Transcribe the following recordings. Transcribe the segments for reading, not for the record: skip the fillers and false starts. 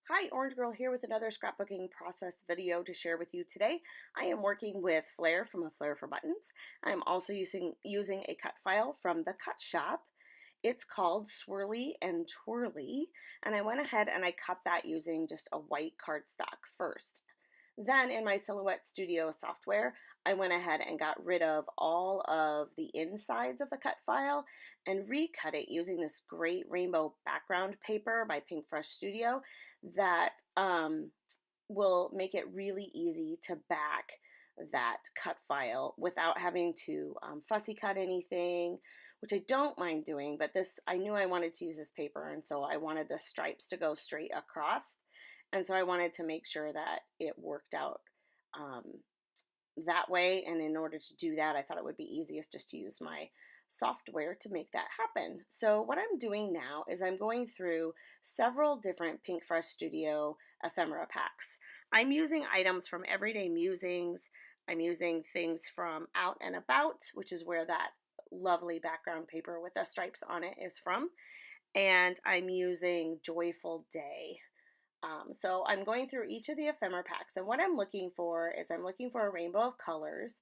Hi, Orange Girl here with another scrapbooking process video to share with you today. I am working with Flair from a Flair for Buttons. I'm also using a cut file from the Cut Shop. It's called Swirly and Twirly, and I went ahead and I cut that using just a white cardstock first. Then in my Silhouette Studio software, I went ahead and got rid of all of the insides of the cut file and recut it using this great rainbow background paper by Pinkfresh Studio that will make it really easy to back that cut file without having to fussy cut anything, which I don't mind doing, but this, I knew I wanted to use this paper, and so I wanted the stripes to go straight across. And so I wanted to make sure that it worked out that way. And in order to do that, I thought it would be easiest just to use my software to make that happen. So what I'm doing now is I'm going through several different Pinkfresh Studio ephemera packs. I'm using items from Everyday Musings. I'm using things from Out and About, which is where that lovely background paper with the stripes on it is from. And I'm using Joyful Day. So I'm going through each of the ephemera packs, and what I'm looking for is I'm looking for a rainbow of colors.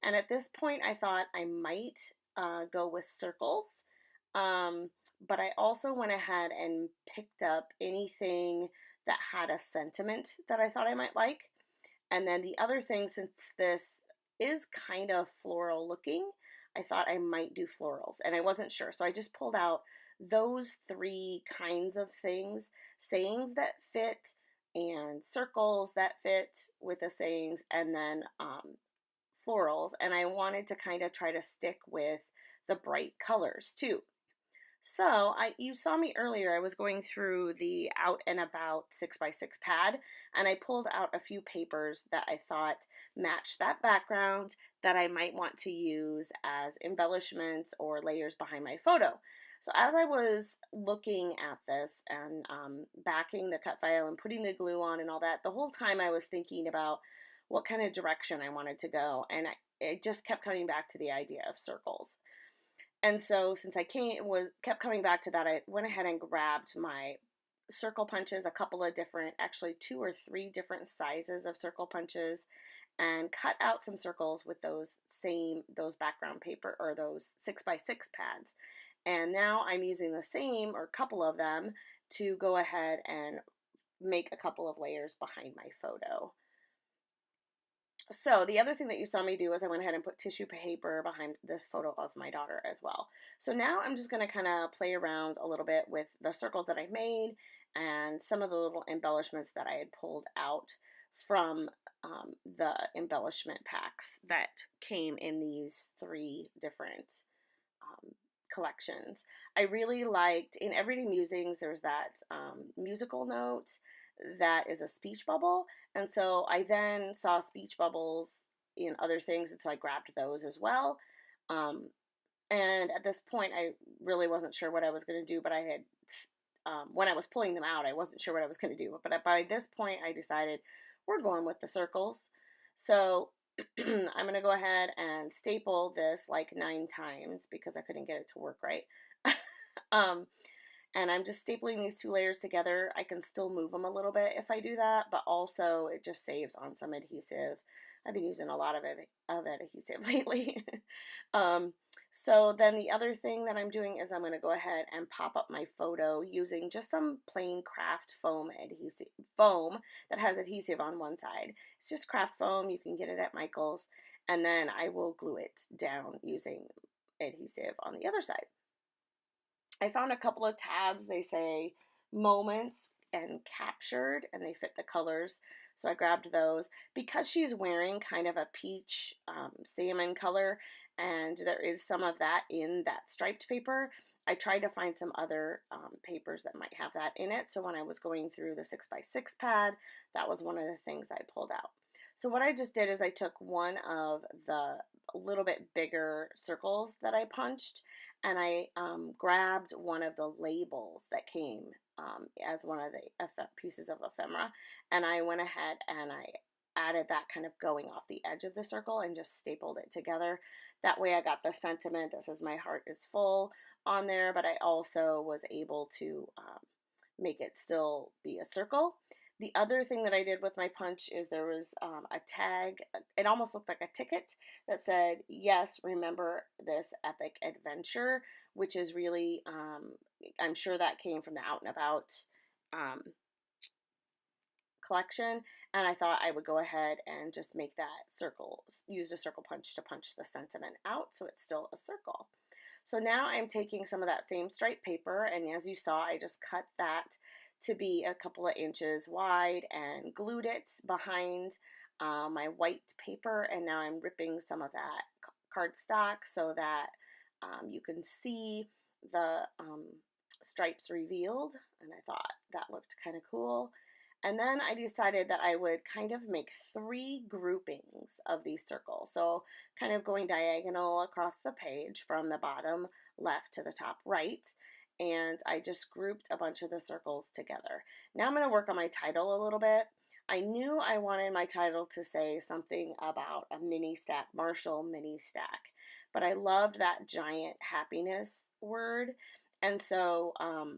And at this point, I thought I might go with circles, but I also went ahead and picked up anything that had a sentiment that I thought I might like. And then the other thing, since this is kind of floral looking, I thought I might do florals, and I wasn't sure. So I just pulled out those three kinds of things, sayings that fit and circles that fit with the sayings, and then florals. And I wanted to kind of try to stick with the bright colors too. So you saw me earlier, I was going through the Out and About 6x6 pad, and I pulled out a few papers that I thought matched that background that I might want to use as embellishments or layers behind my photo. So as I was looking at this and backing the cut file and putting the glue on and all that, the whole time I was thinking about what kind of direction I wanted to go, and it just kept coming back to the idea of circles. And so since I kept coming back to that, I went ahead and grabbed my circle punches, a couple of different, actually 2 or 3 different sizes of circle punches, and cut out some circles with those background paper or those 6x6 pads. And now I'm using the same or a couple of them to go ahead and make a couple of layers behind my photo. So the other thing that you saw me do is I went ahead and put tissue paper behind this photo of my daughter as well. So now I'm just going to kind of play around a little bit with the circles that I made and some of the little embellishments that I had pulled out from the embellishment packs that came in these 3 different collections. I really liked, in Everyday Musings, there's that musical note that is a speech bubble, and so I then saw speech bubbles in other things, and so I grabbed those as well. And at this point, I really wasn't sure what I was going to do, but I had, when I was pulling them out, I wasn't sure what I was going to do. But by this point, I decided we're going with the circles. So I'm going to go ahead and staple this like 9 times because I couldn't get it to work right. And I'm just stapling these 2 layers together. I can still move them a little bit if I do that, but also it just saves on some adhesive. I've been using a lot of adhesive lately. So then the other thing that I'm doing is I'm going to go ahead and pop up my photo using just some plain craft foam that has adhesive on one side. It's just craft foam. You can get it at Michael's, and then I will glue it down using adhesive on the other side. I found a couple of tabs. They say moments and captured, and they fit the colors, so I grabbed those. Because she's wearing kind of a peach salmon color, and there is some of that in that striped paper, I tried to find some other papers that might have that in it. So when I was going through the 6x6 pad, that was one of the things I pulled out. So what I just did is I took one of the little bit bigger circles that I punched, and I grabbed one of the labels that came as one of the pieces of ephemera, and I went ahead and I added that kind of going off the edge of the circle and just stapled it together. That way I got the sentiment that says my heart is full on there, but I also was able to make it still be a circle. The other thing that I did with my punch is there was a tag. It almost looked like a ticket that said, "Yes, remember this epic adventure," which is really, I'm sure that came from the Out and About um, collection. And I thought I would go ahead and just make that circle, use a circle punch to punch the sentiment out so it's still a circle. So now I'm taking some of that same striped paper, and as you saw, I just cut that to be a couple of inches wide and glued it behind my white paper, and now I'm ripping some of that cardstock so that you can see the stripes revealed, and I thought that looked kind of cool. And then I decided that I would kind of make 3 groupings of these circles. So kind of going diagonal across the page from the bottom left to the top right. And I just grouped a bunch of the circles together. Now I'm going to work on my title a little bit. I knew I wanted my title to say something about a mini stack, Marshall mini stack. But I loved that giant happiness word. And so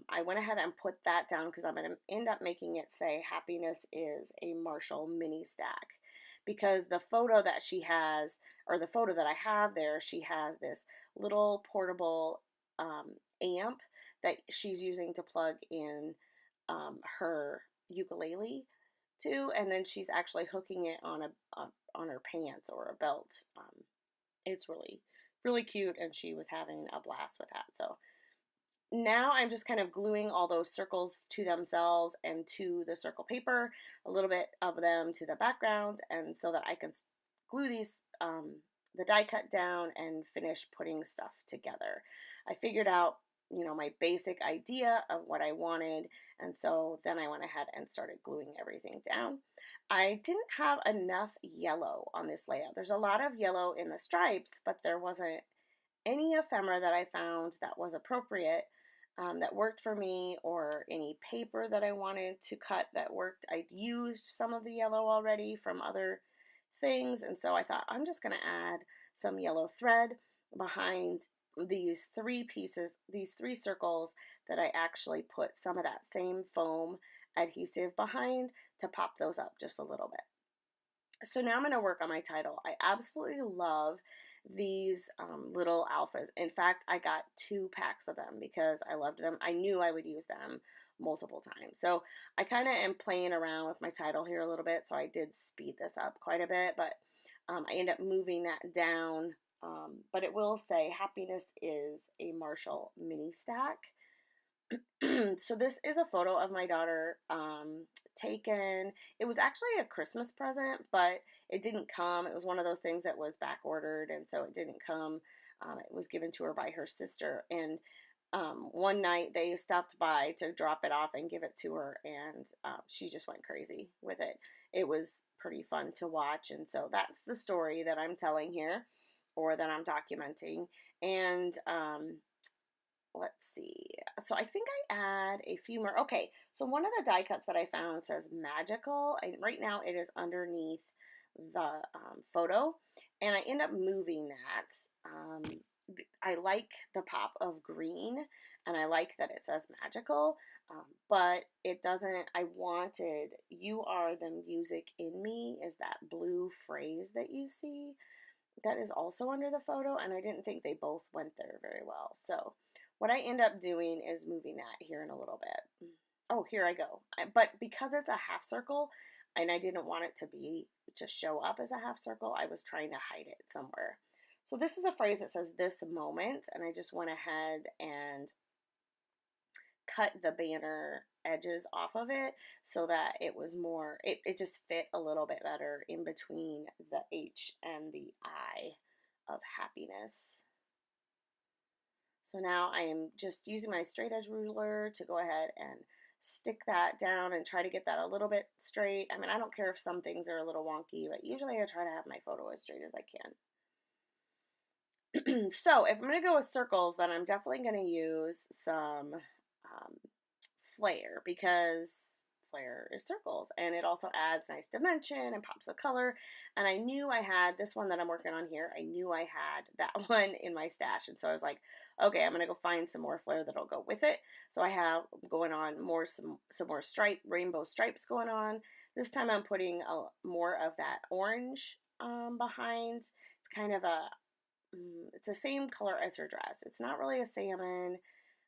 I went ahead and put that down because I'm going to end up making it say happiness is a Marshall mini stack. Because the photo that she has, or the photo that I have there, she has this little portable amp that she's using to plug in her ukulele to, and then she's actually hooking it on on her pants or a belt. It's really cute, and she was having a blast with that. So now I'm just kind of gluing all those circles to themselves and to the circle paper, a little bit of them to the background, and so that I can glue these, the die cut down and finish putting stuff together. I figured out, my basic idea of what I wanted, and so then I went ahead and started gluing everything down. I didn't have enough yellow on this layout. There's a lot of yellow in the stripes, but there wasn't any ephemera that I found that was appropriate, that worked for me, or any paper that I wanted to cut that worked. I'd used some of the yellow already from other things, and so I thought I'm just going to add some yellow thread behind these 3 pieces, these 3 circles that I actually put some of that same foam adhesive behind to pop those up just a little bit. So now I'm going to work on my title. I absolutely love these little alphas. In fact, I got 2 packs of them because I loved them. I knew I would use them multiple times. So I kind of am playing around with my title here a little bit, so I did speed this up quite a bit, but I end up moving that down. But it will say happiness is a Marshall mini stack. So this is a photo of my daughter taken. It was actually a Christmas present, but it didn't come. It was one of those things that was back ordered, and so it didn't come. It was given to her by her sister, and one night they stopped by to drop it off and give it to her, and she just went crazy with it. It was pretty fun to watch, and so that's the story that I'm telling here, or that I'm documenting. And let's see. So I think I add a few more. Okay, so one of the die cuts that I found says magical, and right now it is underneath the photo, and I end up moving that. I like the pop of green, and I like that it says magical, but it doesn't. I wanted "You are the music in me" is that blue phrase that you see. That is also under the photo, and I didn't think they both went there very well. So what I end up doing is moving that here in a little bit. Oh, here I go. But because it's a half circle, and I didn't want it to show up as a half circle, I was trying to hide it somewhere. So this is a phrase that says "this moment," and I just went ahead and cut the banner edges off of it so that it was more, it just fit a little bit better in between the H and the I of happiness. So now I am just using my straight edge ruler to go ahead and stick that down and try to get that a little bit straight. I mean, I don't care if some things are a little wonky, but usually I try to have my photo as straight as I can. So if I'm going to go with circles, then I'm definitely going to use some flair, because flair is circles, and it also adds nice dimension and pops of color. And I knew I had this one that I'm working on here. I knew I had that one in my stash, and so I was like, okay, I'm gonna go find some more flair that'll go with it. So I have going on some more rainbow stripes going on. This time I'm putting more of that orange behind. It's kind of it's the same color as her dress. It's not really a salmon,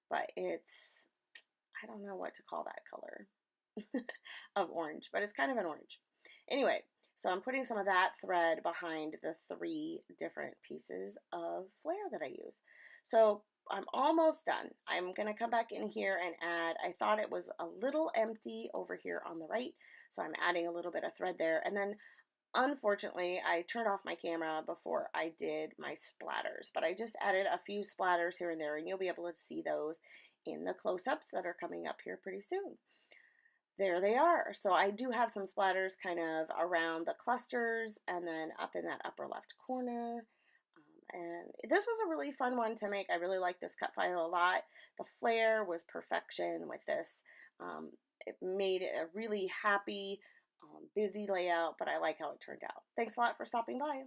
but I don't know what to call that color of orange, but it's kind of an orange. Anyway, so I'm putting some of that thread behind the 3 different pieces of flair that I use. So I'm almost done. I'm going to come back in here and add, I thought it was a little empty over here on the right, so I'm adding a little bit of thread there. And then unfortunately, I turned off my camera before I did my splatters, but I just added a few splatters here and there, and you'll be able to see those in the close-ups that are coming up here pretty soon. There they are. So I do have some splatters kind of around the clusters and then up in that upper left corner. And this was a really fun one to make. I really like this cut file a lot. The flair was perfection with this. It made it a really happy, busy layout, but I like how it turned out. Thanks a lot for stopping by.